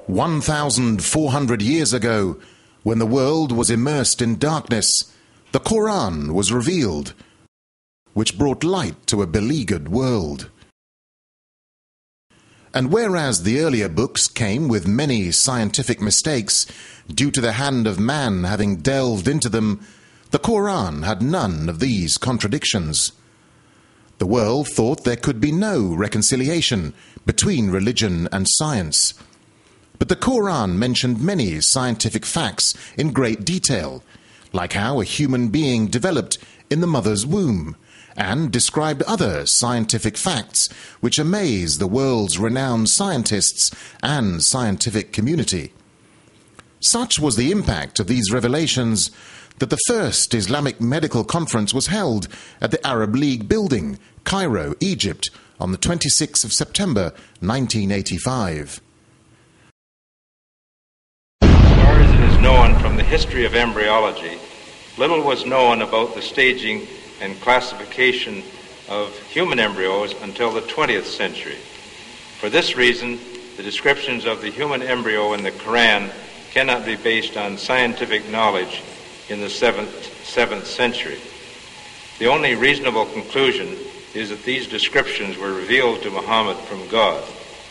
1,400 years ago, when the world was immersed in darkness, the Qur'an was revealed, which brought light to a beleaguered world. And whereas the earlier books came with many scientific mistakes due to the hand of man having delved into them, the Qur'an had none of these contradictions. The world thought there could be no reconciliation between religion and science. But the Qur'an mentioned many scientific facts in great detail, like how a human being developed in the mother's womb, and described other scientific facts which amaze the world's renowned scientists and scientific community. Such was the impact of these revelations that the first Islamic medical conference was held at the Arab League building, Cairo, Egypt, on the 26th of September 1985. Known from the history of embryology, little was known about the staging and classification of human embryos until the 20th century. For this reason, the descriptions of the human embryo in the Qur'an cannot be based on scientific knowledge in the 7th century. The only reasonable conclusion is that these descriptions were revealed to Muhammad from God.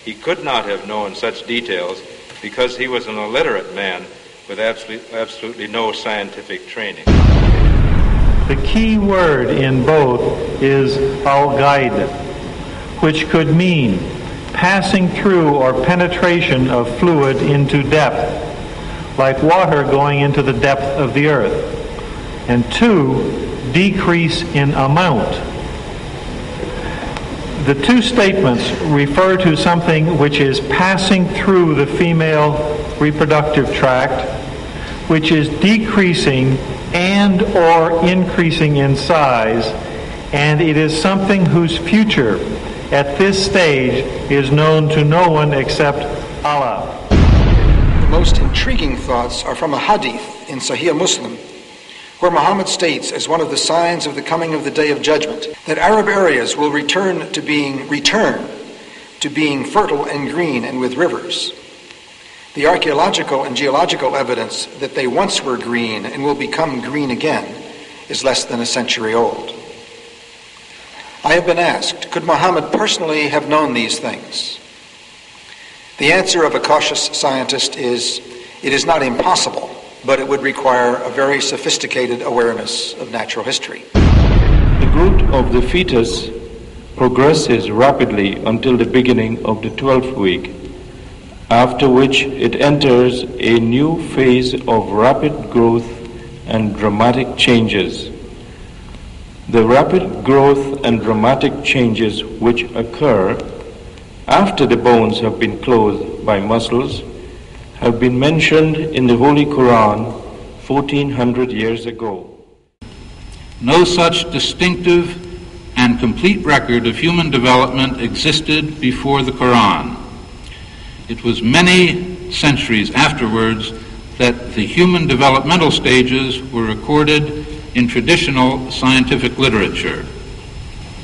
He could not have known such details because he was an illiterate man with absolutely no scientific training. The key word in both is al-ghaid, which could mean passing through or penetration of fluid into depth, like water going into the depth of the earth. And two, decrease in amount. The two statements refer to something which is passing through the female reproductive tract, which is decreasing and or increasing in size, and it is something whose future at this stage is known to no one except Allah. The most intriguing thoughts are from a hadith in Sahih Muslim, where Muhammad states as one of the signs of the coming of the Day of Judgment that Arab areas will return to being fertile and green and with rivers. The archaeological and geological evidence that they once were green and will become green again is less than a century old. I have been asked, could Muhammad personally have known these things? The answer of a cautious scientist is, it is not impossible, but it would require a very sophisticated awareness of natural history. The growth of the fetus progresses rapidly until the beginning of the 12th week, after which it enters a new phase of rapid growth and dramatic changes. The rapid growth and dramatic changes which occur after the bones have been clothed by muscles have been mentioned in the Holy Qur'an 1400 years ago. No such distinctive and complete record of human development existed before the Qur'an. It was many centuries afterwards that the human developmental stages were recorded in traditional scientific literature.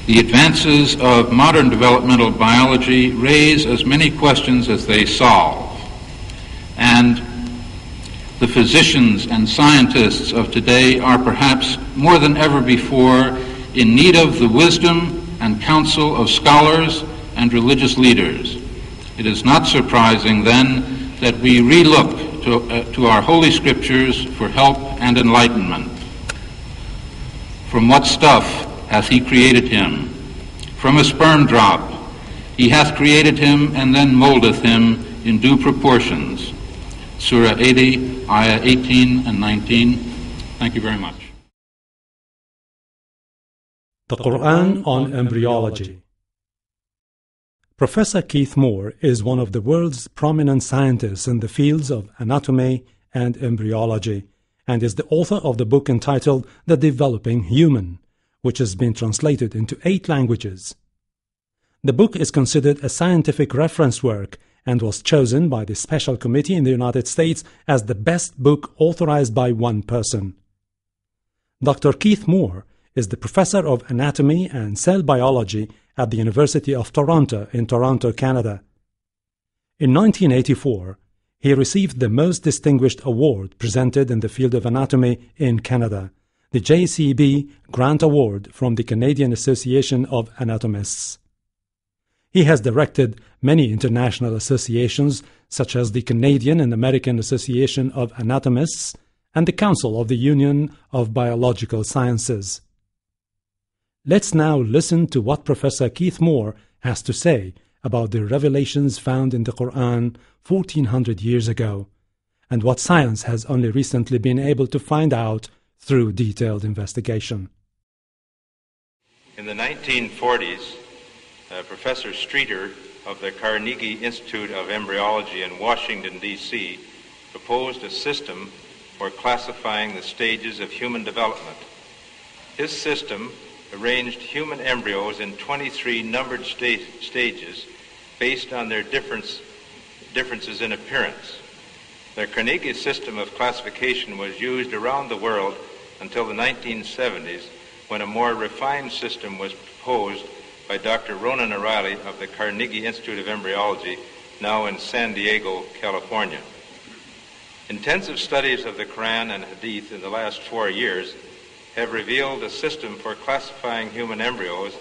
The advances of modern developmental biology raise as many questions as they solve, and the physicians and scientists of today are perhaps more than ever before in need of the wisdom and counsel of scholars and religious leaders. It is not surprising, then, that we re-look to our holy scriptures for help and enlightenment. From what stuff hath he created him? From a sperm drop. He hath created him and then moldeth him in due proportions. Surah 80, Ayah 18 and 19. Thank you very much. The Qur'an on Embryology. Professor Keith Moore is one of the world's prominent scientists in the fields of anatomy and embryology, and is the author of the book entitled The Developing Human, which has been translated into 8 languages. The book is considered a scientific reference work and was chosen by the Special Committee in the United States as the best book authorized by one person. Dr. Keith Moore is the professor of anatomy and cell biology at the University of Toronto in Toronto, Canada. In 1984, he received the most distinguished award presented in the field of anatomy in Canada, the JCB Grant Award from the Canadian Association of Anatomists. He has directed many international associations such as the Canadian and American Association of Anatomists and the Council of the Union of Biological Sciences. Let's now listen to what Professor Keith Moore has to say about the revelations found in the Qur'an 1400 years ago, and what science has only recently been able to find out through detailed investigation. In the 1940s, Professor Streeter of the Carnegie Institute of Embryology in Washington, D.C., proposed a system for classifying the stages of human development. His system arranged human embryos in 23 numbered stages based on their differences in appearance. The Carnegie system of classification was used around the world until the 1970s, when a more refined system was proposed by Dr. Ronan O'Reilly of the Carnegie Institute of Embryology, now in San Diego, California. Intensive studies of the Qur'an and Hadith in the last 4 years have revealed a system for classifying human embryos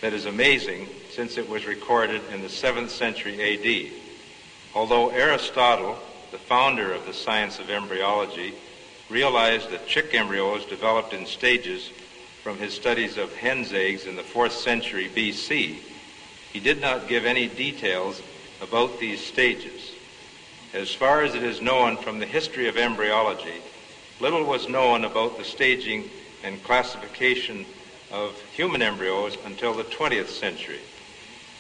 that is amazing, since it was recorded in the 7th century A.D. Although Aristotle, the founder of the science of embryology, realized that chick embryos developed in stages from his studies of hen's eggs in the 4th century B.C., he did not give any details about these stages. As far as it is known from the history of embryology, little was known about the staging and classification of human embryos until the 20th century.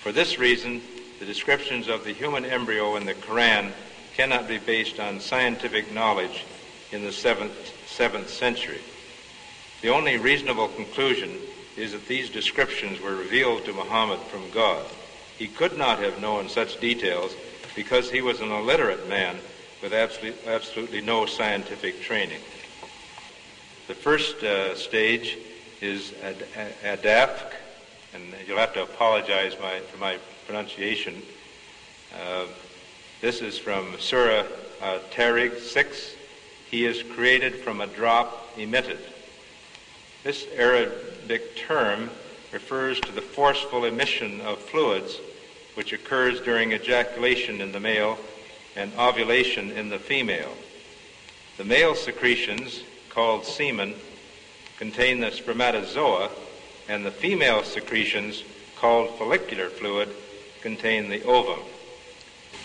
For this reason, the descriptions of the human embryo in the Qur'an cannot be based on scientific knowledge in the 7th century. The only reasonable conclusion is that these descriptions were revealed to Muhammad from God. He could not have known such details because he was an illiterate man with absolutely no scientific training. The first stage is Adafk, and you'll have to apologize for my pronunciation. This is from Surah Tariq 6. He is created from a drop emitted. This Arabic term refers to the forceful emission of fluids which occurs during ejaculation in the male and ovulation in the female. The male secretions, called semen, contain the spermatozoa, and the female secretions, called follicular fluid, contain the ovum.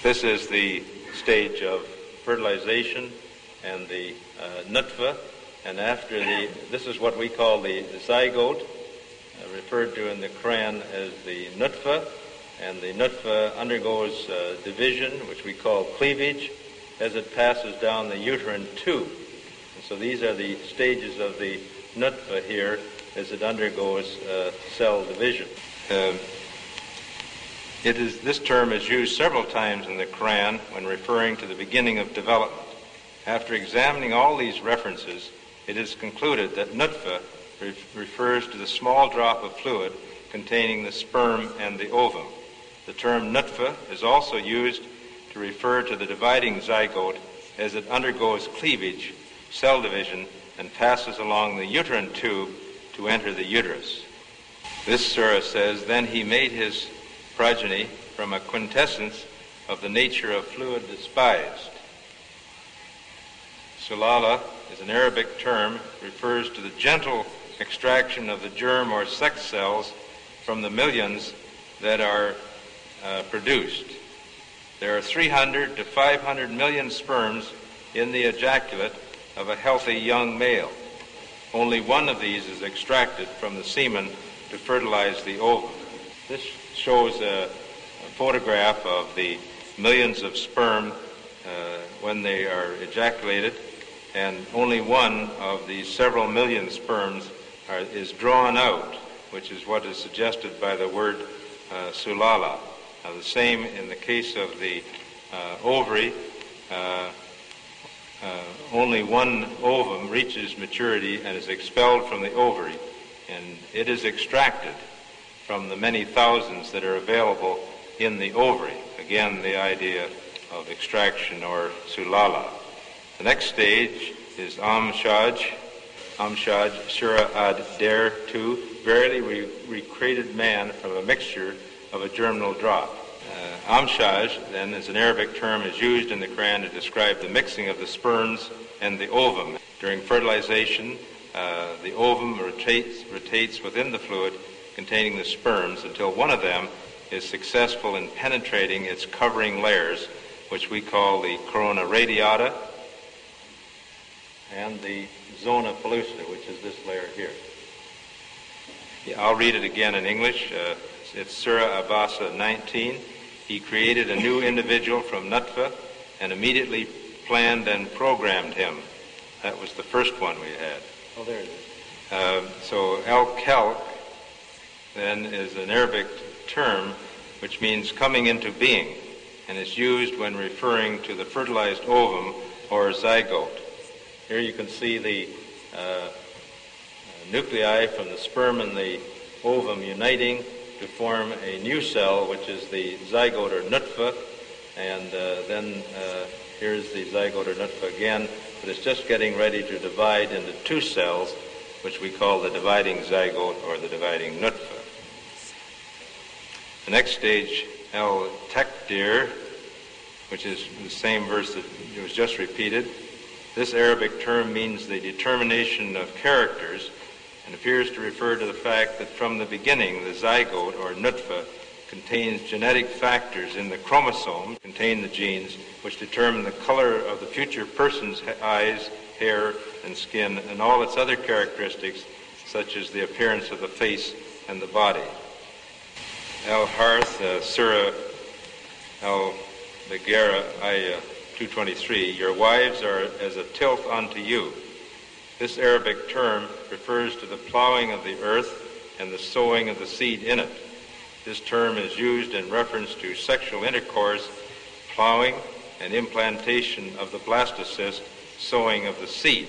This is the stage of fertilization and the nutfa, and after this is what we call the zygote, referred to in the Qur'an as the nutfa, and the nutfa undergoes division, which we call cleavage, as it passes down the uterine tube. And so these are the stages of the nutfa here as it undergoes cell division. This term is used several times in the Qur'an when referring to the beginning of development. After examining all these references, it is concluded that nutfa refers to the small drop of fluid containing the sperm and the ovum. The term nutfa is also used to refer to the dividing zygote as it undergoes cleavage, cell division, and passes along the uterine tube to enter the uterus. This surah says, "Then he made his progeny from a quintessence of the nature of fluid despised." Sulala is an Arabic term, refers to the gentle extraction of the germ or sex cells from the millions that are produced. There are 300 to 500 million sperms in the ejaculate of a healthy young male. Only one of these is extracted from the semen to fertilize the ovum. This shows a photograph of the millions of sperm when they are ejaculated, and only one of the several million sperms is drawn out, which is what is suggested by the word sulala. The same in the case of the ovary. Only one ovum reaches maturity and is expelled from the ovary, and it is extracted from the many thousands that are available in the ovary. Again, the idea of extraction or sulala. The next stage is Amshaj, Surah Ad-Der 2. Verily we created man from a mixture of a germinal drop. Amshaj, then, is an Arabic term, is used in the Qur'an to describe the mixing of the sperms and the ovum. During fertilization, the ovum rotates within the fluid containing the sperms until one of them is successful in penetrating its covering layers, which we call the corona radiata and the zona pellucida, which is this layer here. I'll read it again in English. It's Surah Abasa 19. He created a new individual from Nutfa and immediately planned and programmed him. That was the first one we had. Oh, there it is. So al-Khalq then is an Arabic term which means coming into being, and is used when referring to the fertilized ovum or zygote. Here you can see the nuclei from the sperm and the ovum uniting to form a new cell, which is the zygote or nutfa, and then here's the zygote or nutfa again, but it's just getting ready to divide into two cells, which we call the dividing zygote or the dividing nutfa. The next stage, al-Takdir, which is the same verse that was just repeated. This Arabic term means the determination of characters, and appears to refer to the fact that from the beginning the zygote or nutfa contains genetic factors in the chromosome, contain the genes, which determine the color of the future person's eyes, hair, and skin, and all its other characteristics, such as the appearance of the face and the body. Al-Harth, Surah Al-Bagara, Ayah 223, your wives are as a tilth unto you. This Arabic term refers to the plowing of the earth and the sowing of the seed in it. This term is used in reference to sexual intercourse, plowing, and implantation of the blastocyst, sowing of the seed.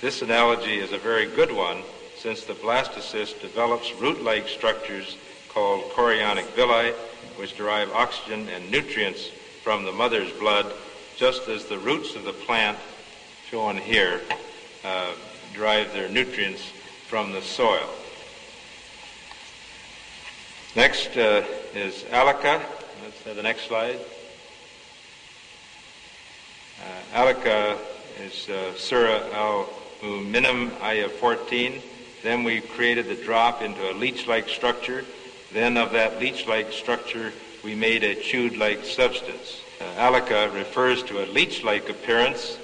This analogy is a very good one, since the blastocyst develops root-like structures called chorionic villi, which derive oxygen and nutrients from the mother's blood, just as the roots of the plant, shown here, derive their nutrients from the soil. Next is Alaka. Let's have the next slide. Alaka is Surah Al-Mu'minun, Ayah 14. Then we created the drop into a leech-like structure. Then of that leech-like structure, we made a chewed-like substance. Alaka refers to a leech-like appearance,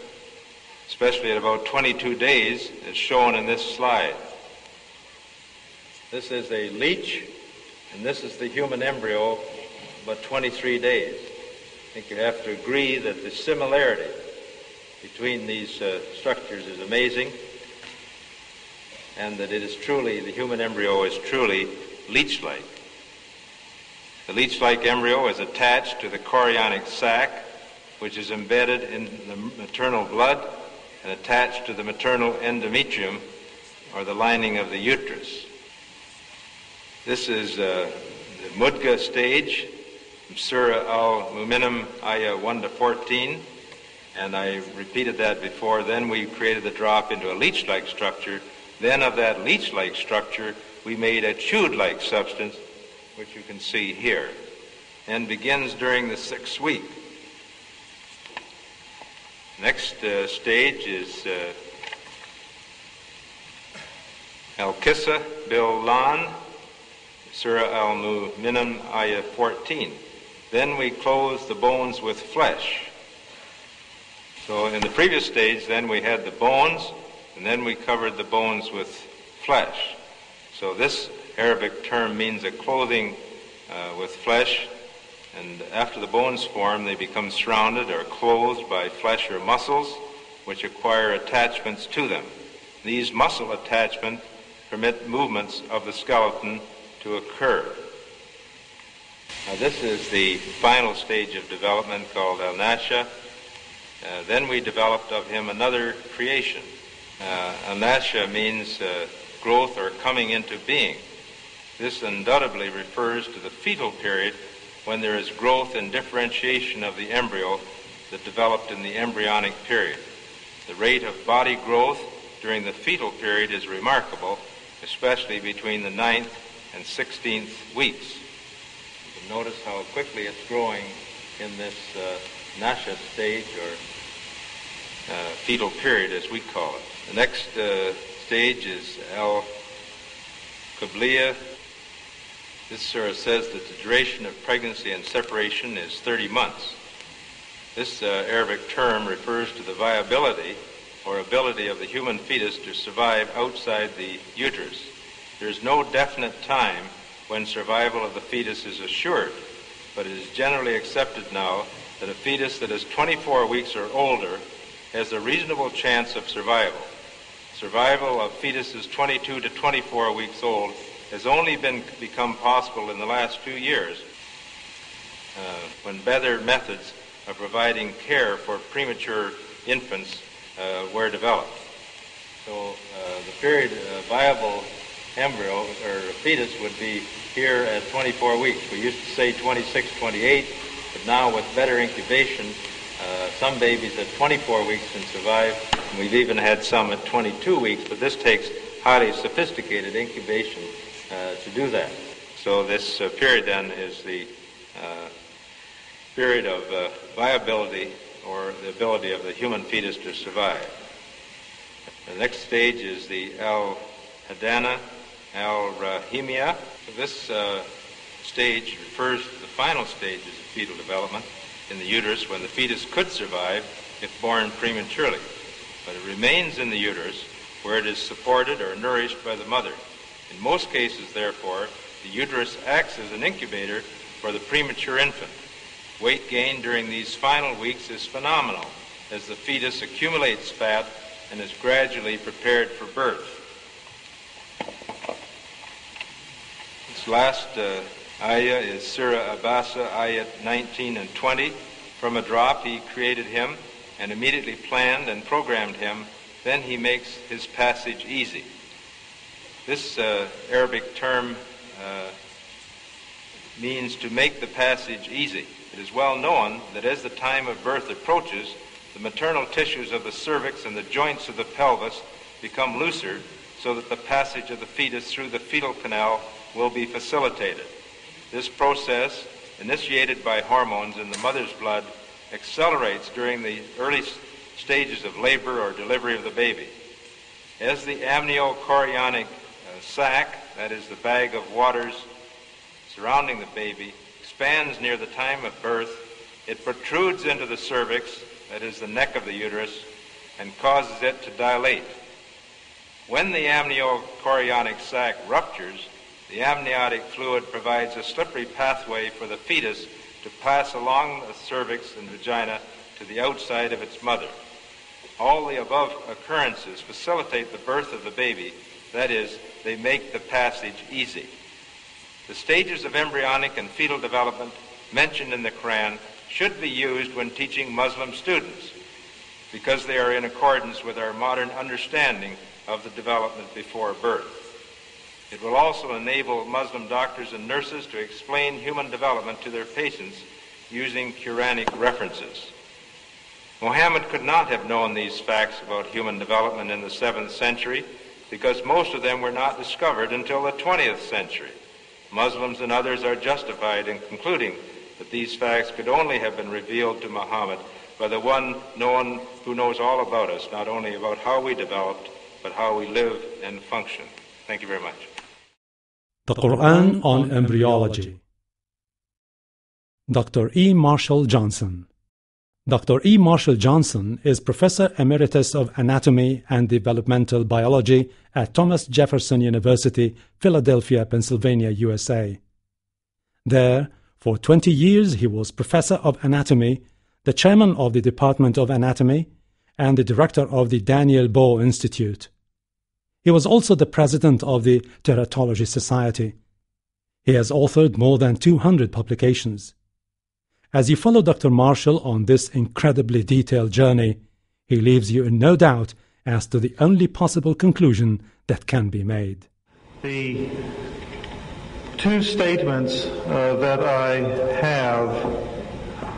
especially at about 22 days, as shown in this slide. This is a leech, and this is the human embryo, about 23 days. I think you have to agree that the similarity between these structures is amazing, and that it is truly, the human embryo is truly leech-like. The leech-like embryo is attached to the chorionic sac, which is embedded in the maternal blood and attached to the maternal endometrium, or the lining of the uterus. This is the Mudga stage, Surah Al-Mu'minun, Ayah 1 to 14, and I repeated that before. Then we created the drop into a leech-like structure. Then of that leech-like structure, we made a chewed-like substance, which you can see here, and begins during the 6th week. Next stage is Al-Kissa Bil-Lan, Surah Al-Mu'minun, Ayah 14. Then we clothe the bones with flesh. So in the previous stage, then we had the bones, and then we covered the bones with flesh. So this Arabic term means a clothing with flesh, and after the bones form, they become surrounded or clothed by flesh or muscles, which acquire attachments to them. These muscle attachments permit movements of the skeleton to occur. This is the final stage of development called Al-Nasha. Then we developed of him another creation. Al-Nasha means growth or coming into being. This undoubtedly refers to the fetal period when there is growth and differentiation of the embryo that developed in the embryonic period. The rate of body growth during the fetal period is remarkable, especially between the 9th and 16th weeks. You can notice how quickly it's growing in this Nasha stage, or fetal period as we call it. The next stage is Al-Qabliya. This surah says that the duration of pregnancy and separation is 30 months. This Arabic term refers to the viability or ability of the human fetus to survive outside the uterus. There is no definite time when survival of the fetus is assured, but it is generally accepted now that a fetus that is 24 weeks or older has a reasonable chance of survival. Survival of fetuses 22 to 24 weeks old has only become possible in the last few years when better methods of providing care for premature infants were developed. So the period viable embryo or fetus would be here at 24 weeks. We used to say 26, 28, but now with better incubation, some babies at 24 weeks can survive, and we've even had some at 22 weeks, but this takes highly sophisticated incubation to do that. So this period then is the period of viability or the ability of the human fetus to survive. The next stage is the Al-Hadana, Al-Rahimiyah. This stage refers to the final stages of fetal development in the uterus when the fetus could survive if born prematurely, but it remains in the uterus where it is supported or nourished by the mother. In most cases, therefore, the uterus acts as an incubator for the premature infant. Weight gain during these final weeks is phenomenal as the fetus accumulates fat and is gradually prepared for birth. This last ayah is Surah Abasa, ayat 19 and 20. From a drop he created him and immediately planned and programmed him. Then he makes his passage easy. This Arabic term means to make the passage easy. It is well known that as the time of birth approaches, the maternal tissues of the cervix and the joints of the pelvis become looser so that the passage of the fetus through the fetal canal will be facilitated. This process, initiated by hormones in the mother's blood, accelerates during the early stages of labor or delivery of the baby. As the amniochorionic sac, that is the bag of waters surrounding the baby, expands near the time of birth, it protrudes into the cervix, that is the neck of the uterus, and causes it to dilate. When the amniochorionic sac ruptures, the amniotic fluid provides a slippery pathway for the fetus to pass along the cervix and vagina to the outside of its mother. All the above occurrences facilitate the birth of the baby, that is, they make the passage easy. The stages of embryonic and fetal development mentioned in the Qur'an should be used when teaching Muslim students because they are in accordance with our modern understanding of the development before birth. It will also enable Muslim doctors and nurses to explain human development to their patients using Quranic references. Muhammad could not have known these facts about human development in the 7th century because most of them were not discovered until the 20th century. Muslims and others are justified in concluding that these facts could only have been revealed to Muhammad by the one who knows all about us, not only about how we developed, but how we live and function. Thank you very much. The Qur'an on Embryology. Dr. E. Marshall Johnson. Dr. E. Marshall Johnson is Professor Emeritus of Anatomy and Developmental Biology at Thomas Jefferson University, Philadelphia, Pennsylvania, USA. There, for 20 years, he was Professor of Anatomy, the Chairman of the Department of Anatomy, and the Director of the Daniel Bow Institute. He was also the President of the Teratology Society. He has authored more than 200 publications. As you follow Dr. Marshall on this incredibly detailed journey, he leaves you in no doubt as to the only possible conclusion that can be made. The two statements that I have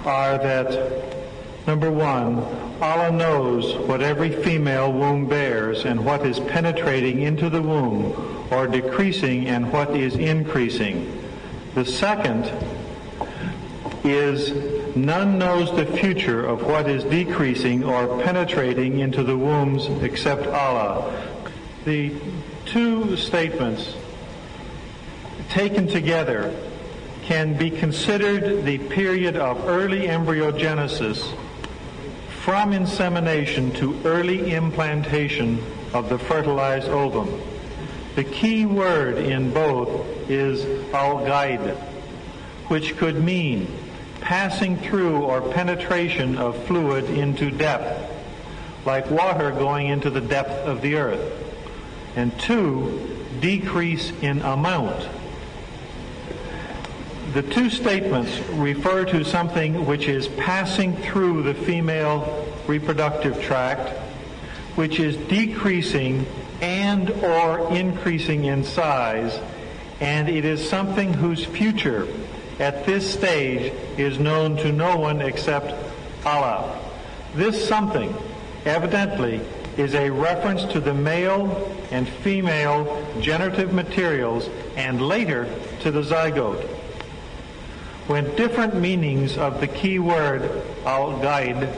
are that, number one, Allah knows what every female womb bears and what is penetrating into the womb or decreasing and what is increasing. The second is none knows the future of what is decreasing or penetrating into the wombs except Allah. The two statements taken together can be considered the period of early embryogenesis from insemination to early implantation of the fertilized ovum. The key word in both is al-ghaid, which could mean passing through or penetration of fluid into depth, like water going into the depth of the earth. And two, decrease in amount. The two statements refer to something which is passing through the female reproductive tract, which is decreasing and or increasing in size, and it is something whose future at this stage is known to no one except Allah. This something, evidently, is a reference to the male and female generative materials and later to the zygote. When different meanings of the key word al-ghaid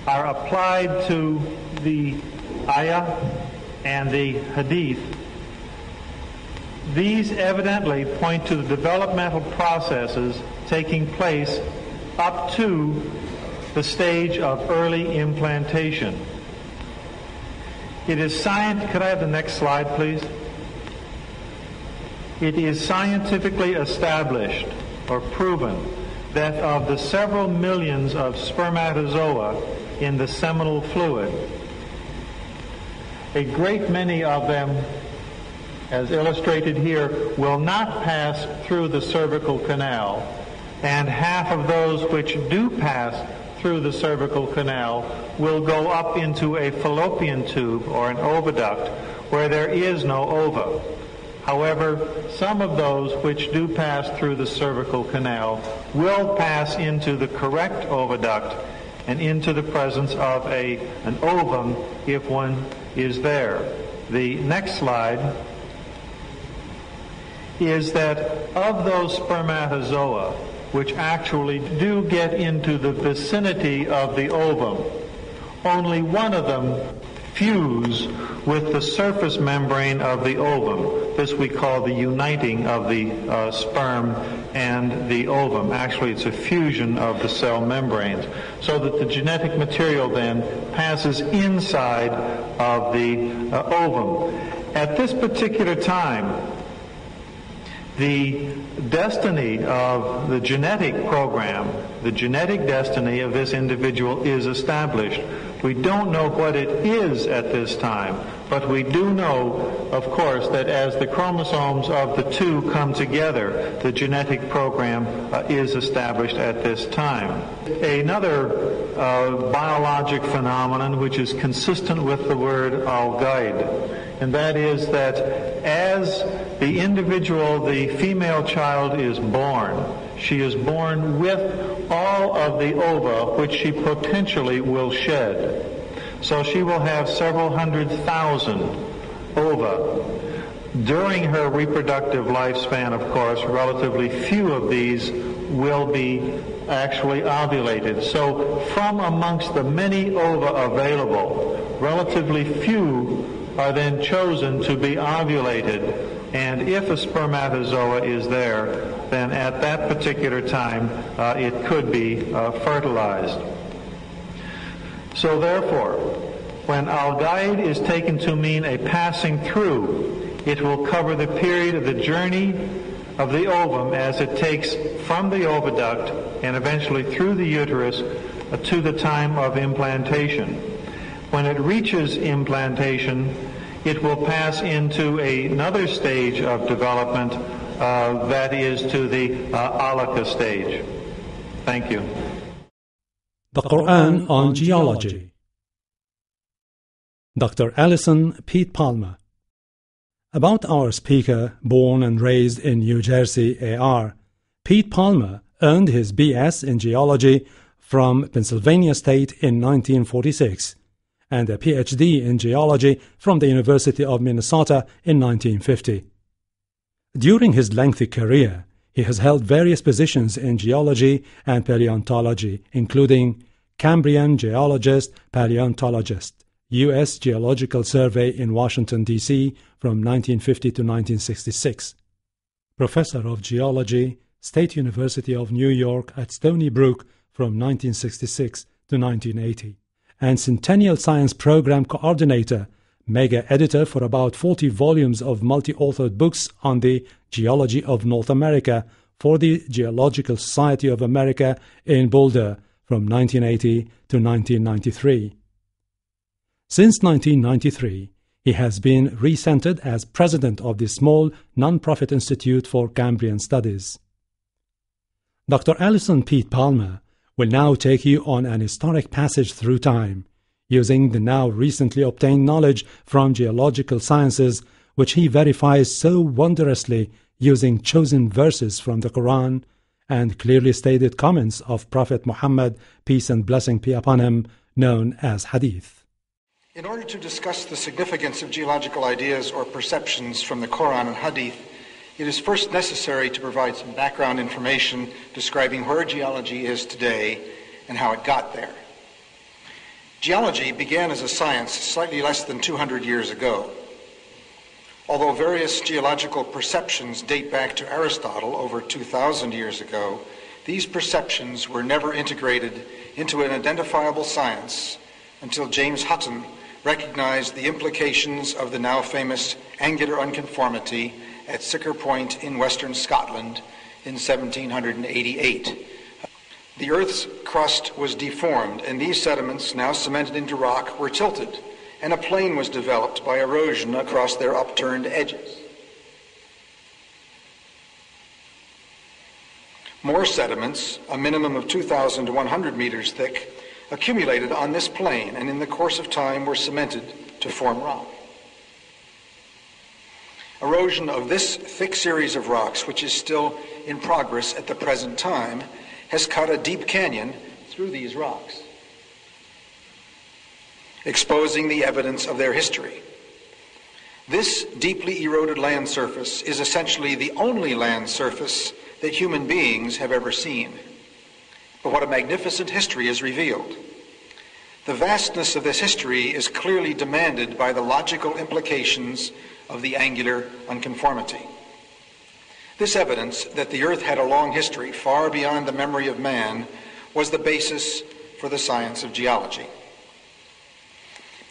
are applied to the ayah and the hadith, these evidently point to the developmental processes taking place up to the stage of early implantation. It is could I have the next slide, please? It is scientifically established or proven that of the several millions of spermatozoa in the seminal fluid, a great many of them, as illustrated here, will not pass through the cervical canal, and half of those which do pass through the cervical canal will go up into a fallopian tube or an oviduct where there is no ova. However, some of those which do pass through the cervical canal will pass into the correct oviduct and into the presence of an ovum if one is there. The next slide is that of those spermatozoa which actually do get into the vicinity of the ovum, only one of them fuse with the surface membrane of the ovum. This we call the uniting of the sperm and the ovum. Actually, it's a fusion of the cell membranes, so that the genetic material then passes inside of the ovum. At this particular time, the destiny of the genetic program, the genetic destiny of this individual is established. We don't know what it is at this time, but we do know, of course, that as the chromosomes of the two come together, the genetic program is established at this time. Another biologic phenomenon which is consistent with the word al-ghaid, and that is that as the individual, the female child, is born, she is born with all of the ova which she potentially will shed. So she will have several 100,000 ova. During her reproductive lifespan, of course, relatively few of these will be actually ovulated. So from amongst the many ova available, relatively few are then chosen to be ovulated. And if a spermatozoa is there, then at that particular time it could be fertilized. So therefore, when al-ghaid is taken to mean a passing through, it will cover the period of the journey of the ovum as it takes from the oviduct and eventually through the uterus to the time of implantation. When it reaches implantation, it will pass into another stage of development that is to the alaka stage. Thank you. The Qur'an on Geology. Dr. Alison Pete Palmer. About our speaker, born and raised in New Jersey, AR, Pete Palmer earned his B.S. in geology from Pennsylvania State in 1946 and a Ph.D. in geology from the University of Minnesota in 1950. During his lengthy career, he has held various positions in geology and paleontology, including Cambrian geologist, paleontologist, U.S. Geological Survey in Washington, D.C. from 1950 to 1966, Professor of Geology, State University of New York at Stony Brook from 1966 to 1980, and Centennial Science Program Coordinator, mega editor for about 40 volumes of multi-authored books on the geology of North America for the Geological Society of America in Boulder from 1980 to 1993. Since 1993, he has been recentered as president of the small non-profit Institute for Cambrian Studies. Dr. Alison Pete Palmer will now take you on an historic passage through time, using the now recently obtained knowledge from geological sciences, which he verifies so wondrously using chosen verses from the Qur'an and clearly stated comments of Prophet Muhammad, peace and blessing be upon him, known as Hadith. In order to discuss the significance of geological ideas or perceptions from the Qur'an and Hadith, it is first necessary to provide some background information describing where geology is today and how it got there. Geology began as a science slightly less than 200 years ago. Although various geological perceptions date back to Aristotle over 2,000 years ago, these perceptions were never integrated into an identifiable science until James Hutton recognized the implications of the now famous angular unconformity at Sicker Point in western Scotland in 1788. The Earth's crust was deformed, and these sediments, now cemented into rock, were tilted, and a plain was developed by erosion across their upturned edges. More sediments, a minimum of 2,100 meters thick, accumulated on this plain and in the course of time were cemented to form rock. Erosion of this thick series of rocks, which is still in progress at the present time, has cut a deep canyon through these rocks, exposing the evidence of their history. This deeply eroded land surface is essentially the only land surface that human beings have ever seen. But what a magnificent history is revealed. The vastness of this history is clearly demanded by the logical implications of the angular unconformity. This evidence that the Earth had a long history far beyond the memory of man was the basis for the science of geology.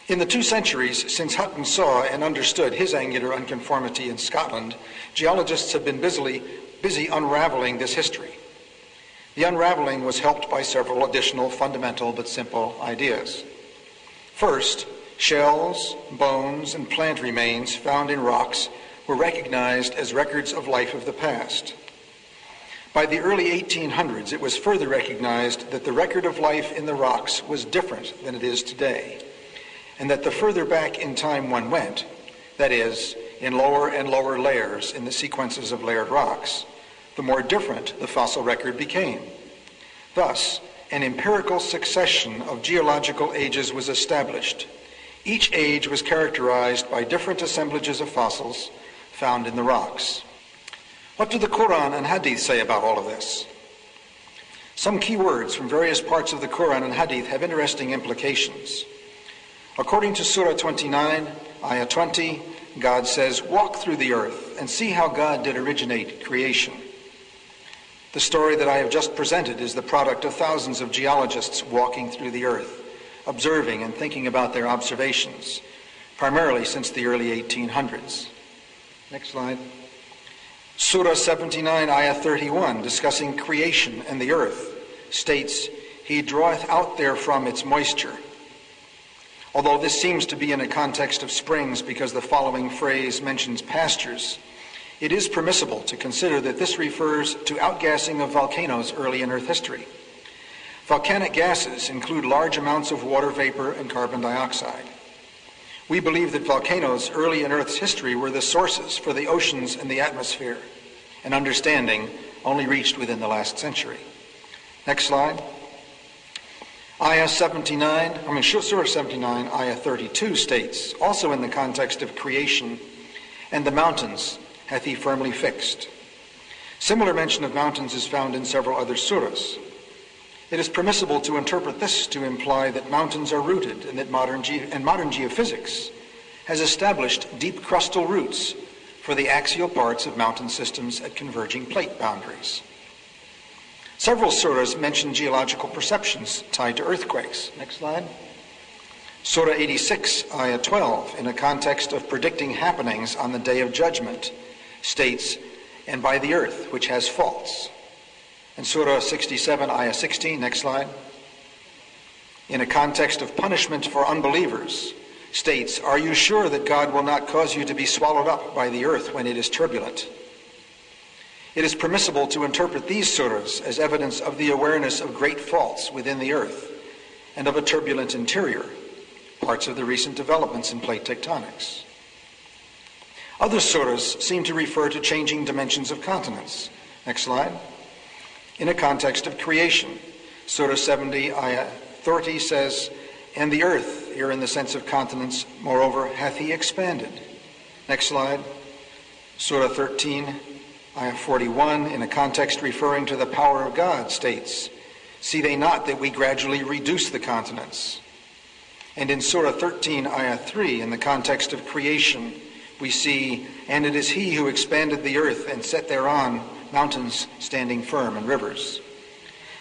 In the 2 centuries since Hutton saw and understood his angular unconformity in Scotland, geologists have been busy unraveling this history. The unraveling was helped by several additional fundamental but simple ideas. First, shells, bones, and plant remains found in rocks were recognized as records of life of the past. By the early 1800s, it was further recognized that the record of life in the rocks was different than it is today, and that the further back in time one went, that is, in lower and lower layers in the sequences of layered rocks, the more different the fossil record became. Thus, an empirical succession of geological ages was established. Each age was characterized by different assemblages of fossils found in the rocks. What do the Qur'an and Hadith say about all of this? Some key words from various parts of the Qur'an and Hadith have interesting implications. According to Surah 29, Ayah 20, God says, "Walk through the earth and see how God did originate creation." The story that I have just presented is the product of thousands of geologists walking through the earth, observing and thinking about their observations, primarily since the early 1800s. Next slide. Surah 79, Ayah 31, discussing creation and the earth, states, "He draweth out therefrom its moisture." Although this seems to be in a context of springs because the following phrase mentions pastures, It is permissible to consider that this refers to outgassing of volcanoes early in Earth history. Volcanic gases include large amounts of water vapor and carbon dioxide. We believe that volcanoes early in Earth's history were the sources for the oceans and the atmosphere, an understanding only reached within the last century. Next slide. Surah 79, Ayah 32 states, also in the context of creation, "And the mountains hath he firmly fixed." Similar mention of mountains is found in several other surahs. It is permissible to interpret this to imply that mountains are rooted and that modern geophysics has established deep crustal roots for the axial parts of mountain systems at converging plate boundaries. Several surahs mention geological perceptions tied to earthquakes. Next slide. Surah 86, Ayah 12, in a context of predicting happenings on the Day of Judgment, states, "And by the earth, which has faults." And Surah 67, Ayah 16, next slide, in a context of punishment for unbelievers, states, "Are you sure that God will not cause you to be swallowed up by the earth when it is turbulent?" It is permissible to interpret these surahs as evidence of the awareness of great faults within the earth and of a turbulent interior, parts of the recent developments in plate tectonics. Other surahs seem to refer to changing dimensions of continents. Next slide. In a context of creation, Surah 70, Ayah 30 says, "And the earth," here in the sense of continents, "moreover hath he expanded." Next slide. Surah 13, Ayah 41, in a context referring to the power of God, states, "See they not that we gradually reduce the continents?" And in Surah 13, Ayah 3, in the context of creation, we see, "And it is he who expanded the earth and set thereon mountains standing firm and rivers."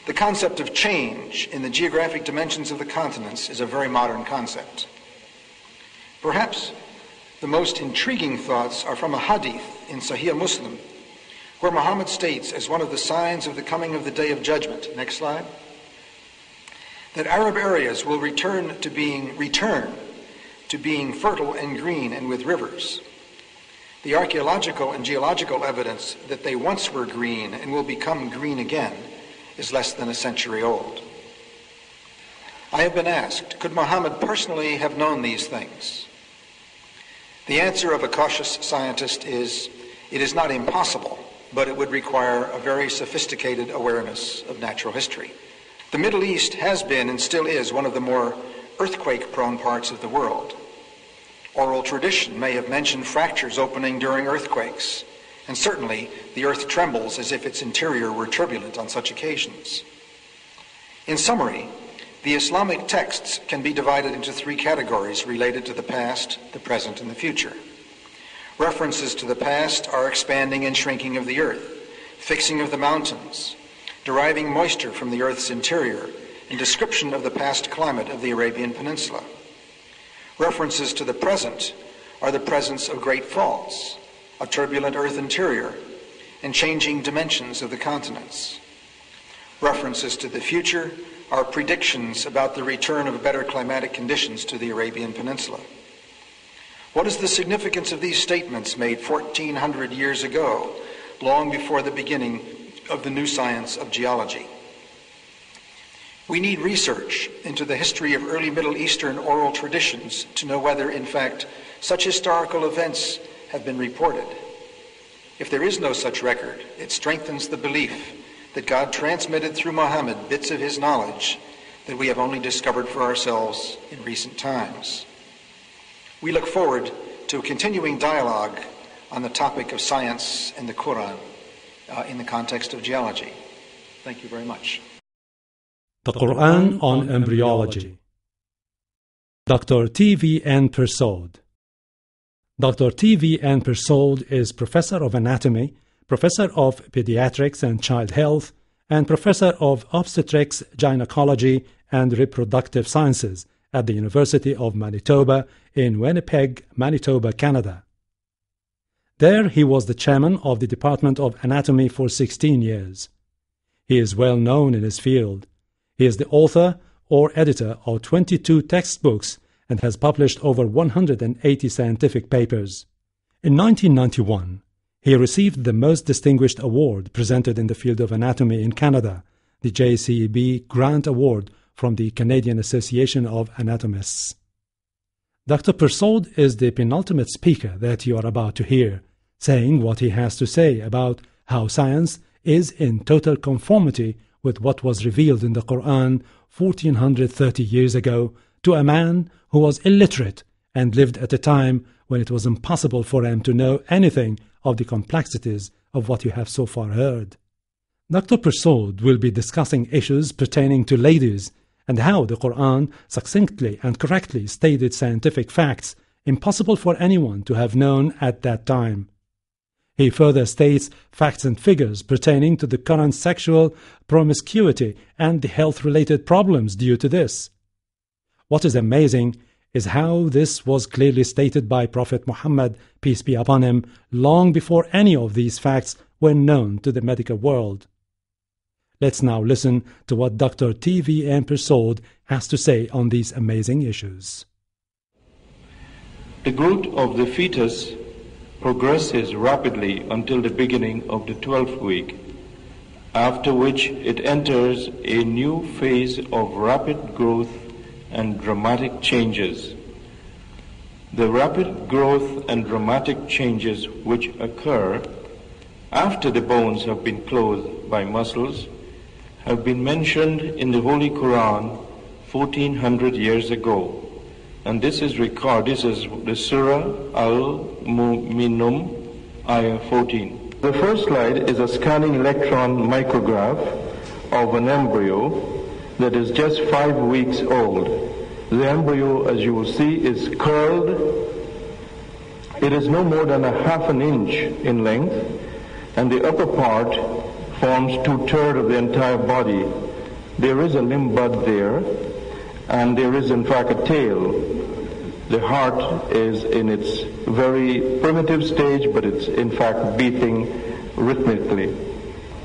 The concept of change in the geographic dimensions of the continents is a very modern concept. Perhaps the most intriguing thoughts are from a hadith in Sahih Muslim, where Muhammad states, as one of the signs of the coming of the Day of Judgment, next slide, that Arab areas will return to being fertile and green and with rivers. The archaeological and geological evidence that they once were green and will become green again is less than a century old. I have been asked, could Muhammad personally have known these things? The answer of a cautious scientist is, it is not impossible, but it would require a very sophisticated awareness of natural history. The Middle East has been and still is one of the more earthquake-prone parts of the world. Oral tradition may have mentioned fractures opening during earthquakes, and certainly the earth trembles as if its interior were turbulent on such occasions. In summary, the Islamic texts can be divided into three categories related to the past, the present, and the future. References to the past are expanding and shrinking of the earth, fixing of the mountains, deriving moisture from the earth's interior, and description of the past climate of the Arabian Peninsula. References to the present are the presence of great faults, a turbulent earth interior, and changing dimensions of the continents. References to the future are predictions about the return of better climatic conditions to the Arabian Peninsula. What is the significance of these statements made 1,400 years ago, long before the beginning of the new science of geology? We need research into the history of early Middle Eastern oral traditions to know whether, in fact, such historical events have been reported. If there is no such record, it strengthens the belief that God transmitted through Muhammad bits of his knowledge that we have only discovered for ourselves in recent times. We look forward to a continuing dialogue on the topic of science and the Qur'an in the context of geology. Thank you very much. The Qur'an on Embryology. Dr. T.V.N. Persaud. Dr. T.V.N. Persaud is Professor of Anatomy, Professor of Pediatrics and Child Health, and Professor of Obstetrics, Gynecology, and Reproductive Sciences at the University of Manitoba in Winnipeg, Manitoba, Canada. There he was the chairman of the Department of Anatomy for 16 years. He is well known in his field. He is the author or editor of 22 textbooks and has published over 180 scientific papers. In 1991, He received the most distinguished award presented in the field of anatomy in Canada, the JCB Grant Award from the Canadian Association of Anatomists. Dr. Persaud is the penultimate speaker that you are about to hear, saying what he has to say about how science is in total conformity with what was revealed in the Qur'an 1430 years ago to a man who was illiterate and lived at a time when it was impossible for him to know anything of the complexities of what you have so far heard. Dr. Persaud will be discussing issues pertaining to ladies and how the Qur'an succinctly and correctly stated scientific facts impossible for anyone to have known at that time. He further states facts and figures pertaining to the current sexual promiscuity and the health-related problems due to this. What is amazing is how this was clearly stated by Prophet Muhammad, peace be upon him, long before any of these facts were known to the medical world. Let's now listen to what Dr. T.V.N. Persaud has to say on these amazing issues. The growth of the fetus progresses rapidly until the beginning of the 12th week, after which it enters a new phase of rapid growth and dramatic changes. The rapid growth and dramatic changes which occur after the bones have been clothed by muscles have been mentioned in the Holy Qur'an 1400 years ago. And this is recorded, this is the Surah Al-Mu'minun, Ayah 14. The first slide is a scanning electron micrograph of an embryo that is just 5 weeks old. The embryo, as you will see, is curled. It is no more than a half an inch in length, and the upper part forms 2/3 of the entire body. There is a limb bud there, and there is in fact a tail. The heart is in its very primitive stage, but it's in fact beating rhythmically.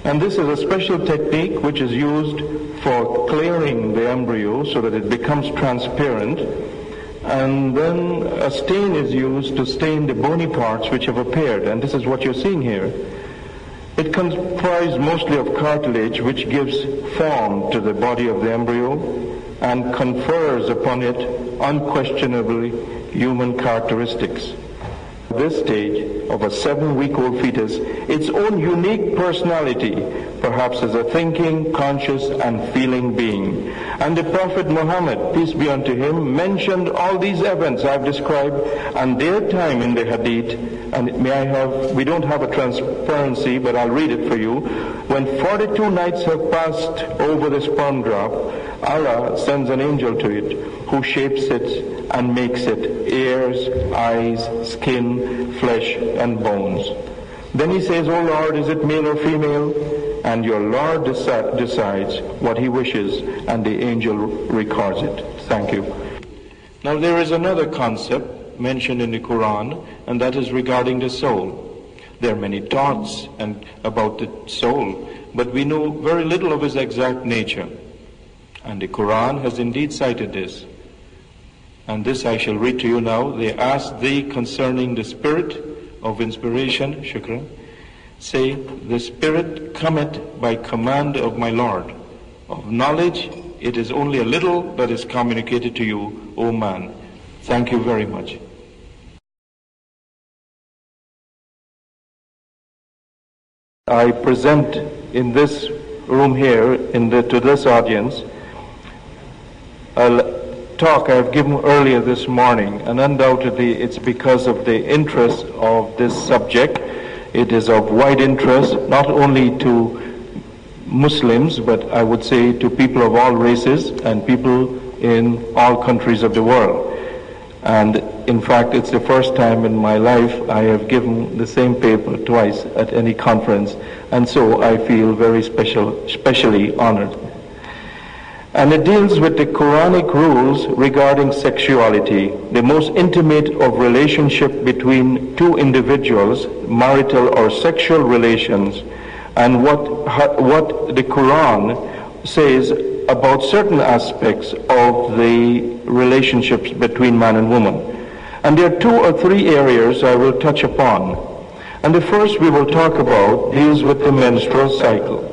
And this is a special technique which is used for clearing the embryo so that it becomes transparent, and then a stain is used to stain the bony parts which have appeared, and this is what you're seeing here. It comprises mostly of cartilage, which gives form to the body of the embryo and confers upon it unquestionably human characteristics. This stage of a 7-week-old fetus, its own unique personality, perhaps as a thinking, conscious, and feeling being. And the Prophet Muhammad, peace be unto him, mentioned all these events I've described and their time in the hadith. And we don't have a transparency, but I'll read it for you. When 42 nights have passed over the sperm drop, Allah sends an angel to it, who shapes it and makes it ears, eyes, skin, flesh, and bones. Then he says, O Lord, is it male or female? And your Lord decides what he wishes, and the angel records it. Thank you. Now there is another concept mentioned in the Quran, and that is regarding the soul. There are many thoughts about the soul, but we know very little of its exact nature. And the Quran has indeed cited this. And this I shall read to you now. They ask thee concerning the spirit of inspiration, shukran. Say, the spirit cometh by command of my Lord. Of knowledge, it is only a little that is communicated to you, O man. Thank you very much. I present in this room here, to this audience, a talk I've given earlier this morning, and undoubtedly it's because of the interest of this subject. It is of wide interest, not only to Muslims, but I would say to people of all races and people in all countries of the world. And in fact, it's the first time in my life I have given the same paper twice at any conference, and so I feel very especially honored. And it deals with the Quranic rules regarding sexuality, the most intimate of relationship between two individuals, marital or sexual relations, and what the Quran says about certain aspects of the relationships between man and woman. And there are 2 or 3 areas I will touch upon. And the first we will talk about deals with the menstrual cycle.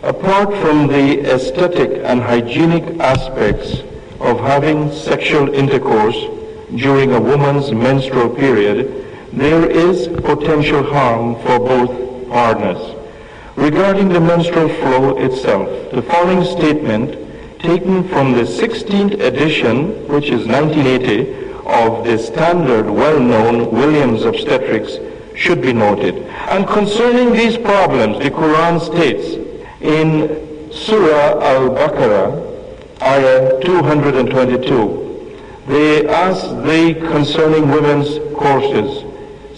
Apart from the aesthetic and hygienic aspects of having sexual intercourse during a woman's menstrual period, there is potential harm for both partners. Regarding the menstrual flow itself, the following statement, taken from the 16th edition, which is 1980, of the standard well-known Williams Obstetrics, should be noted. And concerning these problems, the Qur'an states in Surah Al-Baqarah, ayah 222, they ask thee concerning women's courses,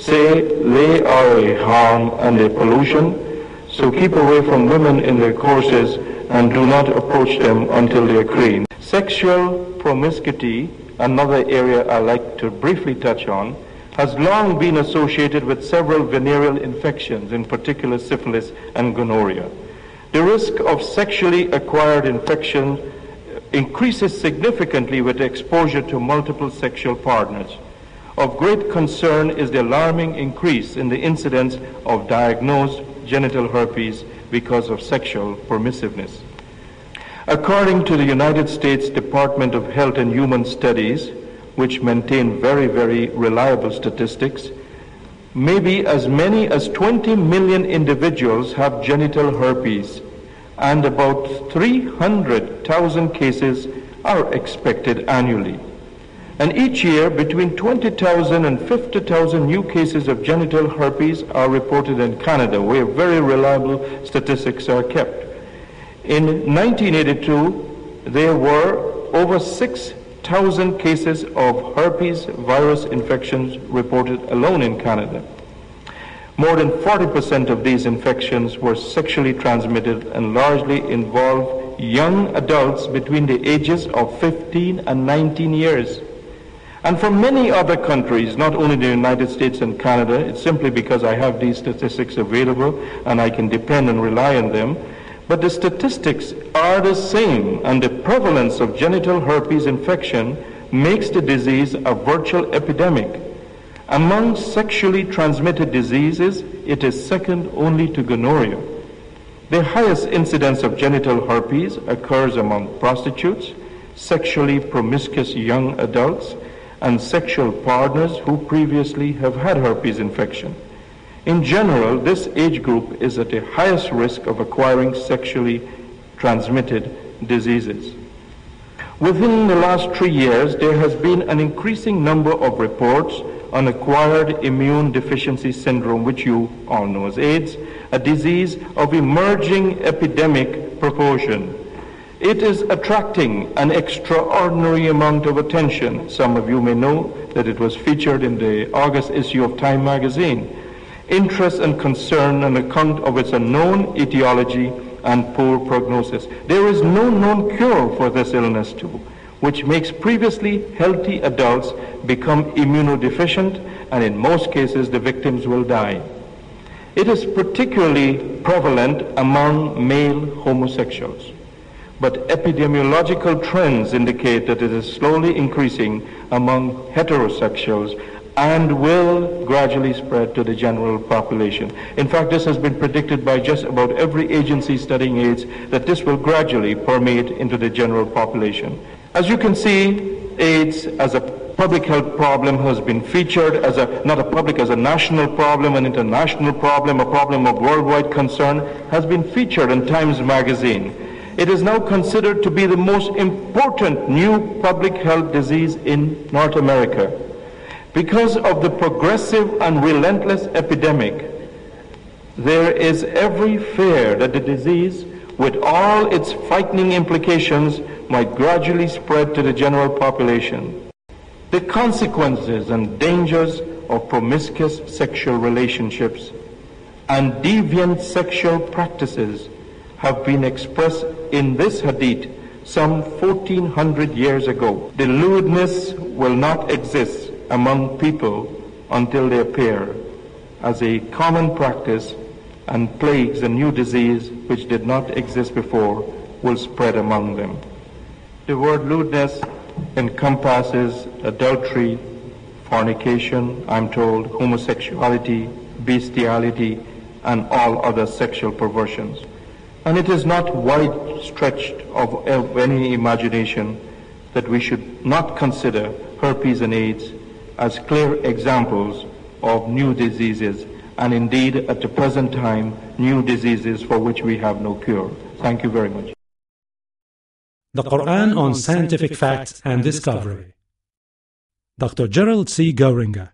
say they are a harm and a pollution, so keep away from women in their courses and do not approach them until they are clean. Sexual promiscuity, another area I like to briefly touch on, has long been associated with several venereal infections, in particular syphilis and gonorrhea. The risk of sexually acquired infection increases significantly with exposure to multiple sexual partners. Of great concern is the alarming increase in the incidence of diagnosed genital herpes because of sexual permissiveness. According to the United States Department of Health and Human Studies, which maintain very, very reliable statistics, maybe as many as 20 million individuals have genital herpes, and about 300,000 cases are expected annually. And each year, between 20,000 and 50,000 new cases of genital herpes are reported in Canada, where very reliable statistics are kept. In 1982, there were over 6,000 cases of herpes virus infections reported alone in Canada. More than 40% of these infections were sexually transmitted and largely involved young adults between the ages of 15 and 19 years. And for many other countries, not only the United States and Canada, it's simply because I have these statistics available and I can depend and rely on them, but the statistics are the same, and the prevalence of genital herpes infection makes the disease a virtual epidemic. Among sexually transmitted diseases, it is second only to gonorrhea. The highest incidence of genital herpes occurs among prostitutes, sexually promiscuous young adults, and sexual partners who previously have had herpes infection. In general, this age group is at the highest risk of acquiring sexually transmitted diseases. Within the last 3 years, there has been an increasing number of reports on acquired immune deficiency syndrome, which you all know as AIDS, a disease of emerging epidemic proportion. It is attracting an extraordinary amount of attention. Some of you may know that it was featured in the August issue of Time magazine. Interest and concern on account of its unknown etiology and poor prognosis. There is no known cure for this illness too, which makes previously healthy adults become immunodeficient, and in most cases the victims will die. It is particularly prevalent among male homosexuals, but epidemiological trends indicate that it is slowly increasing among heterosexuals and will gradually spread to the general population. In fact, this has been predicted by just about every agency studying AIDS, that this will gradually permeate into the general population. As you can see, AIDS as a public health problem has been featured as a national problem, an international problem, a problem of worldwide concern, has been featured in Times magazine. It is now considered to be the most important new public health disease in North America. Because of the progressive and relentless epidemic, there is every fear that the disease, with all its frightening implications, might gradually spread to the general population. The consequences and dangers of promiscuous sexual relationships and deviant sexual practices have been expressed in this hadith some 1400 years ago. The lewdness will not exist among people until they appear as a common practice, and plagues and new disease which did not exist before will spread among them. The word lewdness encompasses adultery, fornication, I'm told, homosexuality, bestiality, and all other sexual perversions. And it is not wide stretched of any imagination that we should not consider herpes and AIDS as clear examples of new diseases, and indeed at the present time, new diseases for which we have no cure. Thank you very much. The Qur'an on Scientific Facts and Discovery. Dr. Gerald C. Goeringer.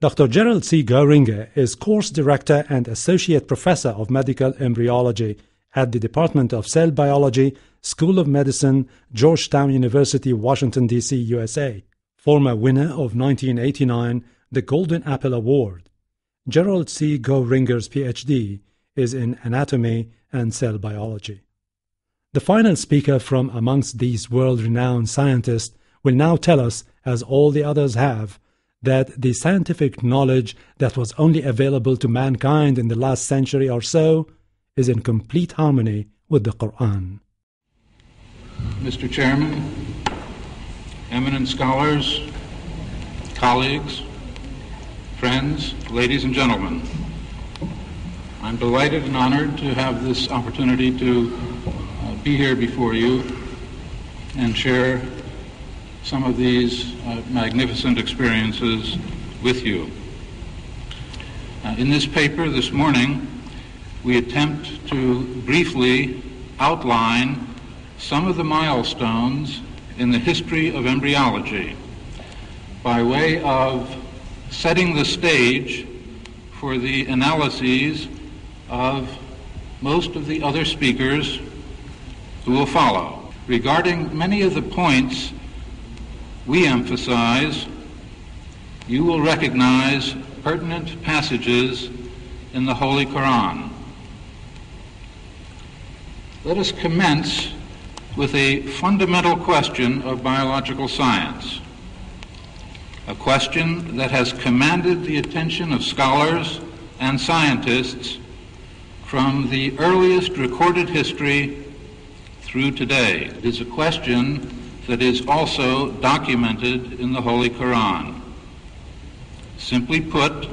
Dr. Gerald C. Goeringer is Course Director and Associate Professor of Medical Embryology at the Department of Cell Biology, School of Medicine, Georgetown University, Washington, D.C., USA. Former winner of 1989 the Golden Apple Award. Gerald C. Goeringer's Ph.D. is in anatomy and cell biology. The final speaker from amongst these world-renowned scientists will now tell us, as all the others have, that the scientific knowledge that was only available to mankind in the last century or so is in complete harmony with the Qur'an. Mr. Chairman, eminent scholars, colleagues, friends, ladies and gentlemen, I'm delighted and honored to have this opportunity to be here before you and share some of these magnificent experiences with you. In this paper this morning, we attempt to briefly outline some of the milestones in the history of embryology by way of setting the stage for the analyses of most of the other speakers who will follow. Regarding many of the points we emphasize, you will recognize pertinent passages in the Holy Qur'an. Let us commence with a fundamental question of biological science, a question that has commanded the attention of scholars and scientists from the earliest recorded history through today. It is a question that is also documented in the Holy Qur'an. Simply put,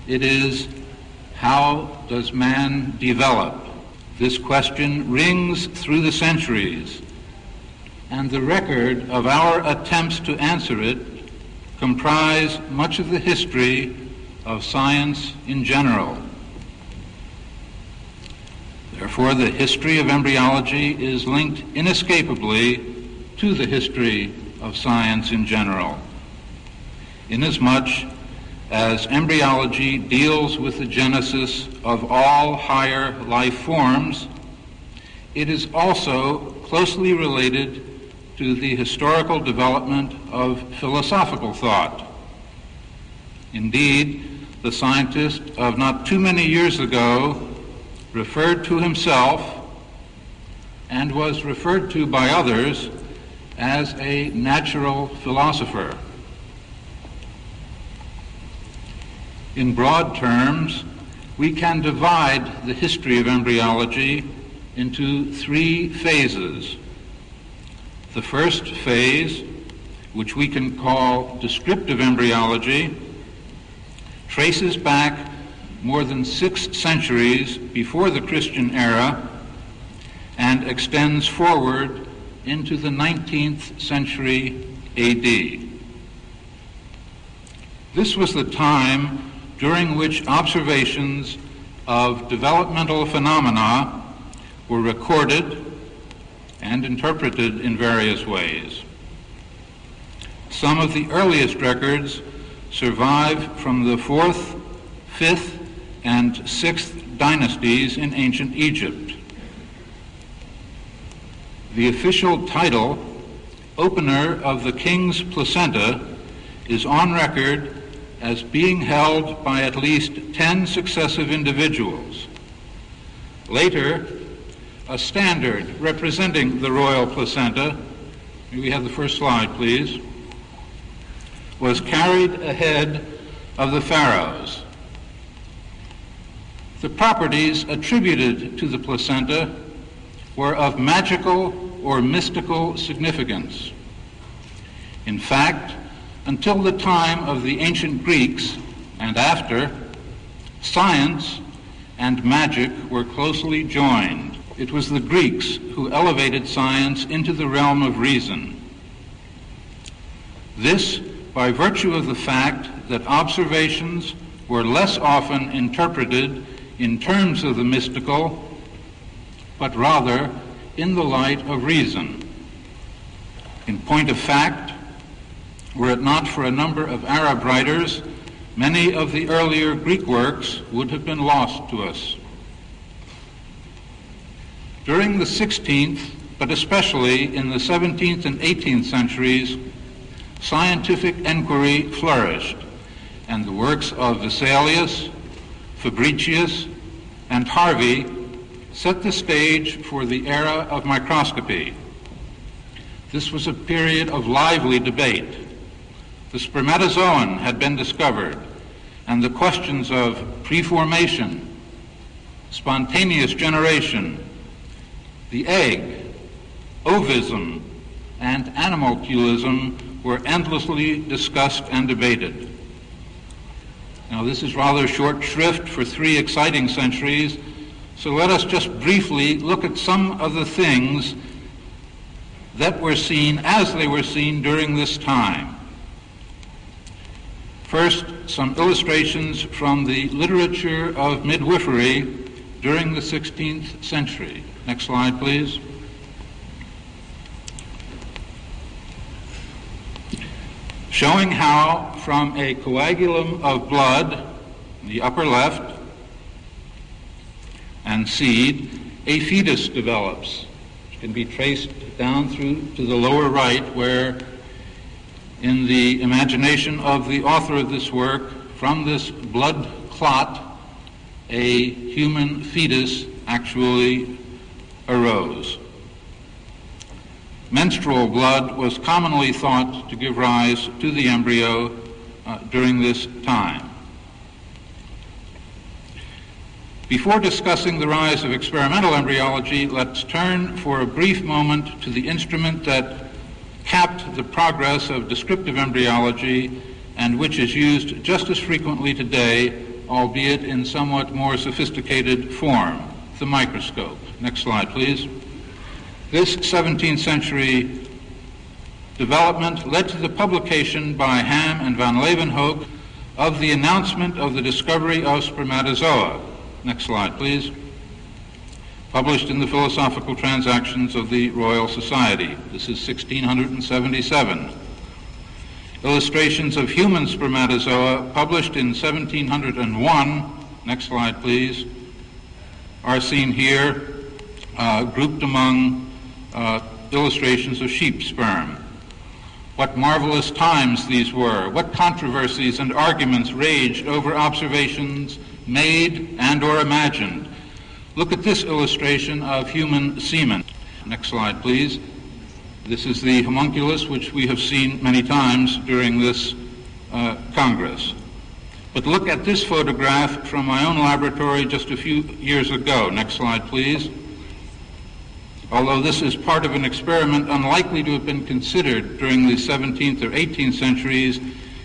it is, how does man develop? This question rings through the centuries, and the record of our attempts to answer it comprise much of the history of science in general. Therefore, the history of embryology is linked inescapably to the history of science in general, inasmuch as embryology deals with the genesis of all higher life forms. It is also closely related to the historical development of philosophical thought. Indeed, the scientist of not too many years ago referred to himself, and was referred to by others, as a natural philosopher. In broad terms, we can divide the history of embryology into three phases. The first phase, which we can call descriptive embryology, traces back more than 6 centuries before the Christian era and extends forward into the 19th century AD. This was the time during which observations of developmental phenomena were recorded and interpreted in various ways. Some of the earliest records survive from the 4th, 5th, and 6th dynasties in ancient Egypt. The official title, Opener of the King's Placenta, is on record as being held by at least 10 successive individuals. Later, a standard representing the royal placenta, may we have the first slide, please, was carried ahead of the pharaohs. The properties attributed to the placenta were of magical or mystical significance. In fact, until the time of the ancient Greeks and after, Science and magic were closely joined. It was the Greeks who elevated science into the realm of reason. This by virtue of the fact that observations were less often interpreted in terms of the mystical, but rather in the light of reason. In point of fact, were it not for a number of Arab writers, many of the earlier Greek works would have been lost to us. During the 16th, but especially in the 17th and 18th centuries, scientific enquiry flourished, and the works of Vesalius, Fabricius, and Harvey set the stage for the era of microscopy. This was a period of lively debate. The spermatozoan had been discovered, and the questions of preformation, spontaneous generation, the egg, ovism, and animalculism were endlessly discussed and debated. Now, this is rather short shrift for 3 exciting centuries, so let us just briefly look at some of the things that were seen as they were seen during this time. First, some illustrations from the literature of midwifery during the 16th century. Next slide, please. Showing how from a coagulum of blood, in the upper left, and seed, a fetus develops, which can be traced down through to the lower right, where in the imagination of the author of this work, from this blood clot, a human fetus actually arose. Menstrual blood was commonly thought to give rise to the embryo during this time. Before discussing the rise of experimental embryology, let's turn for a brief moment to the instrument that capped the progress of descriptive embryology and which is used just as frequently today, albeit in somewhat more sophisticated form, the microscope. Next slide, please. This 17th century development led to the publication by Ham and van Leeuwenhoek of the announcement of the discovery of spermatozoa. Next slide, please. Published in the Philosophical Transactions of the Royal Society. This is 1677. Illustrations of human spermatozoa, published in 1701, next slide please, are seen here, grouped among illustrations of sheep sperm. What marvelous times these were, what controversies and arguments raged over observations made and or imagined. Look at this illustration of human semen. Next slide, please. This is the homunculus, which we have seen many times during this Congress. But look at this photograph from my own laboratory just a few years ago. Next slide, please. Although this is part of an experiment unlikely to have been considered during the 17th or 18th centuries,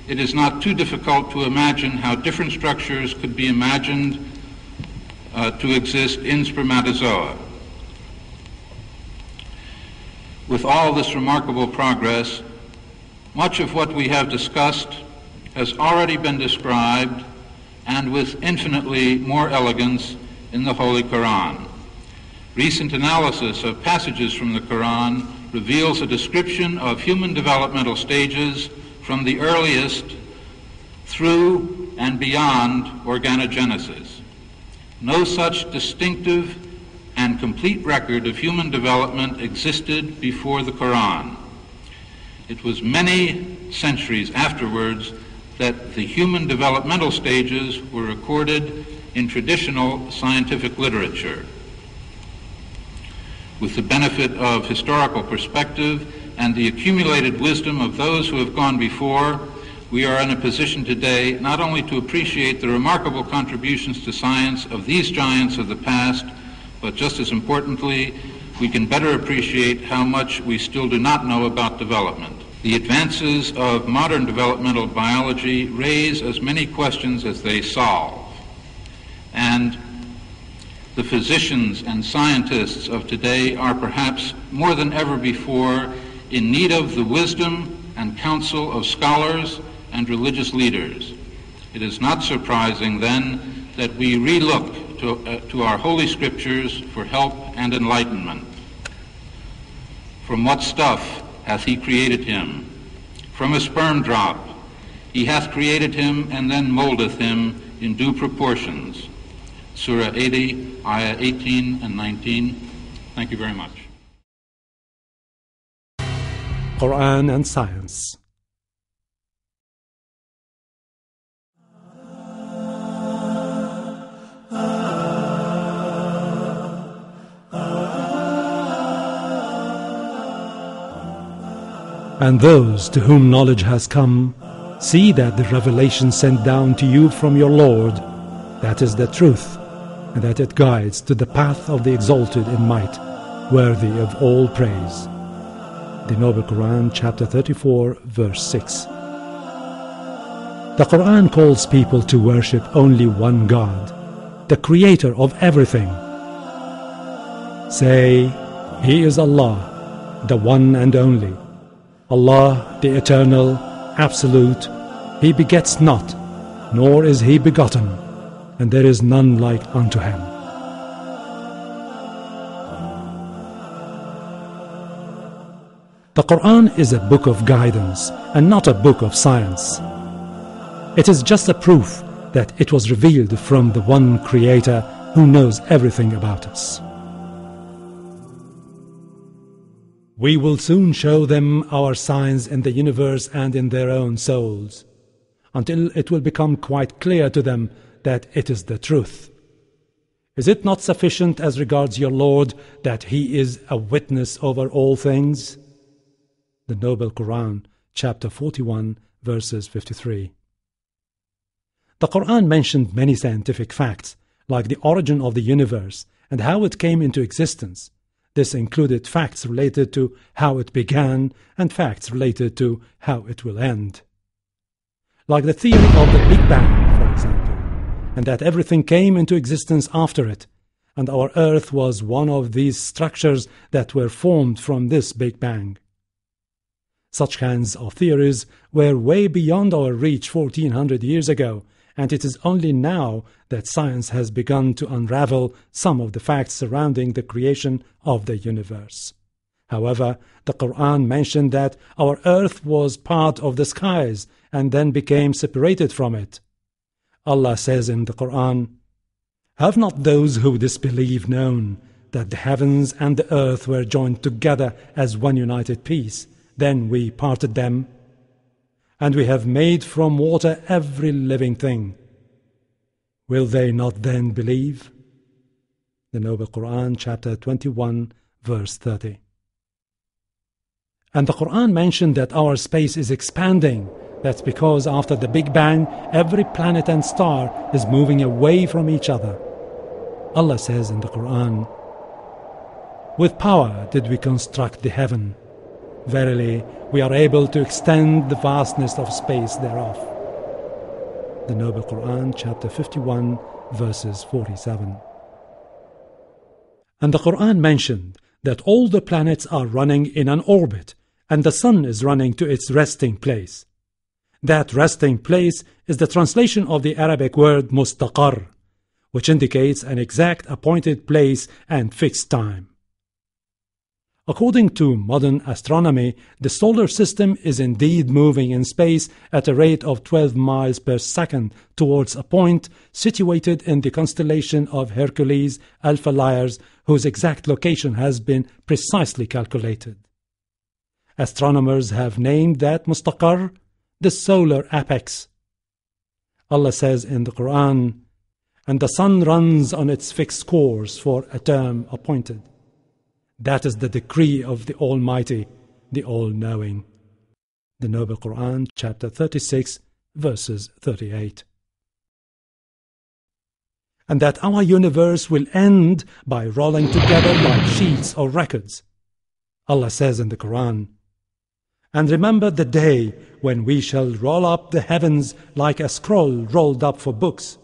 it is not too difficult to imagine how different structures could be imagined to exist in spermatozoa. With all this remarkable progress, much of what we have discussed has already been described, and with infinitely more elegance, in the Holy Qur'an. Recent analysis of passages from the Qur'an reveals a description of human developmental stages from the earliest through and beyond organogenesis. No such distinctive and complete record of human development existed before the Qur'an. It was many centuries afterwards that the human developmental stages were recorded in traditional scientific literature. With the benefit of historical perspective and the accumulated wisdom of those who have gone before, we are in a position today not only to appreciate the remarkable contributions to science of these giants of the past, but just as importantly, we can better appreciate how much we still do not know about development. The advances of modern developmental biology raise as many questions as they solve. and the physicians and scientists of today are perhaps more than ever before in need of the wisdom and counsel of scholars and religious leaders. It is not surprising, then, that we relook to our holy scriptures for help and enlightenment. From what stuff hath he created him? From a sperm drop. He hath created him and then moldeth him in due proportions. Surah 80, Ayah 18 and 19. Thank you very much. Qur'an and Science. And those to whom knowledge has come, see that the revelation sent down to you from your Lord, that is the truth, and that it guides to the path of the exalted in might, worthy of all praise. The Noble Qur'an, chapter 34, verse 6. The Qur'an calls people to worship only one God, the creator of everything. Say, He is Allah, the one and only. Allah, the Eternal, Absolute, He begets not, nor is He begotten, and there is none like unto Him. The Qur'an is a book of guidance and not a book of science. It is just a proof that it was revealed from the one Creator who knows everything about us. We will soon show them our signs in the universe and in their own souls, until it will become quite clear to them that it is the truth. Is it not sufficient as regards your Lord that He is a witness over all things? The Noble Qur'an, chapter 41, verses 53. The Qur'an mentioned many scientific facts, like the origin of the universe and how it came into existence. This included facts related to how it began and facts related to how it will end. Like the theory of the Big Bang, for example, and that everything came into existence after it, and our Earth was one of these structures that were formed from this Big Bang. Such kinds of theories were way beyond our reach 1400 years ago, and it is only now that science has begun to unravel some of the facts surrounding the creation of the universe. However, the Qur'an mentioned that our earth was part of the skies and then became separated from it. Allah says in the Qur'an, "Have not those who disbelieve known that the heavens and the earth were joined together as one united piece? Then we parted them. And we have made from water every living thing. Will they not then believe?" The Noble Qur'an, chapter 21, verse 30. And the Qur'an mentioned that our space is expanding. That's because after the Big Bang, every planet and star is moving away from each other. Allah says in the Qur'an, "With power did we construct the heaven. Verily, we are able to extend the vastness of space thereof." The Noble Qur'an, chapter 51, verses 47. And the Qur'an mentioned that all the planets are running in an orbit, and the sun is running to its resting place. That resting place is the translation of the Arabic word mustaqar, which indicates an exact appointed place and fixed time. According to modern astronomy, the solar system is indeed moving in space at a rate of 12 miles per second towards a point situated in the constellation of Hercules Alpha Lyrae, whose exact location has been precisely calculated. Astronomers have named that mustaqar the solar apex. Allah says in the Qur'an, "And the sun runs on its fixed course for a term appointed." That is the decree of the Almighty, the All-Knowing. The Noble Qur'an, chapter 36, verses 38. And that our universe will end by rolling together like sheets or records. Allah says in the Qur'an, "And remember the day when we shall roll up the heavens like a scroll rolled up for books.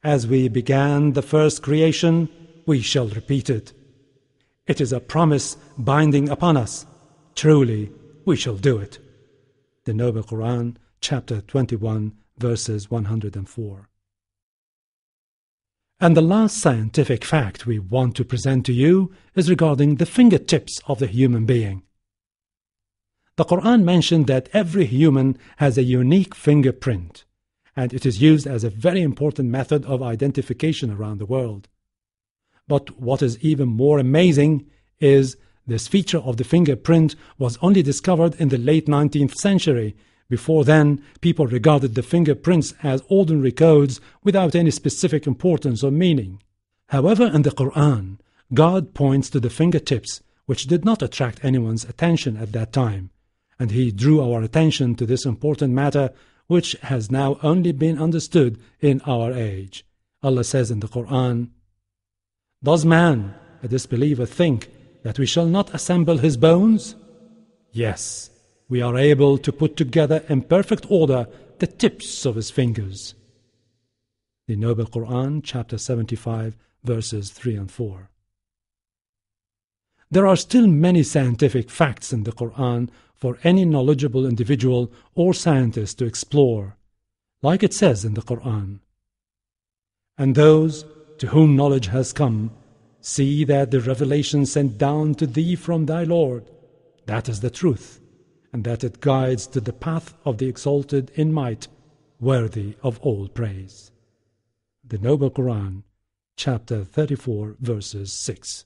As we began the first creation, we shall repeat it. It is a promise binding upon us. Truly, we shall do it. The Noble Qur'an, chapter 21, verses 104. And the last scientific fact we want to present to you is regarding the fingertips of the human being. The Qur'an mentioned that every human has a unique fingerprint, and it is used as a very important method of identification around the world. But what is even more amazing is this feature of the fingerprint was only discovered in the late 19th century. Before then, people regarded the fingerprints as ordinary codes without any specific importance or meaning. However, in the Qur'an, God points to the fingertips, which did not attract anyone's attention at that time, and He drew our attention to this important matter, which has now only been understood in our age. Allah says in the Qur'an, "Does man, a disbeliever, think that we shall not assemble his bones? Yes, we are able to put together in perfect order the tips of his fingers." The Noble Qur'an, chapter 75, verses 3 and 4. There are still many scientific facts in the Qur'an for any knowledgeable individual or scientist to explore. Like it says in the Qur'an, "And those to whom knowledge has come, see that the revelation sent down to thee from thy Lord, that is the truth, and that it guides to the path of the exalted in might, worthy of all praise." The Noble Qur'an, chapter 34, verses 6.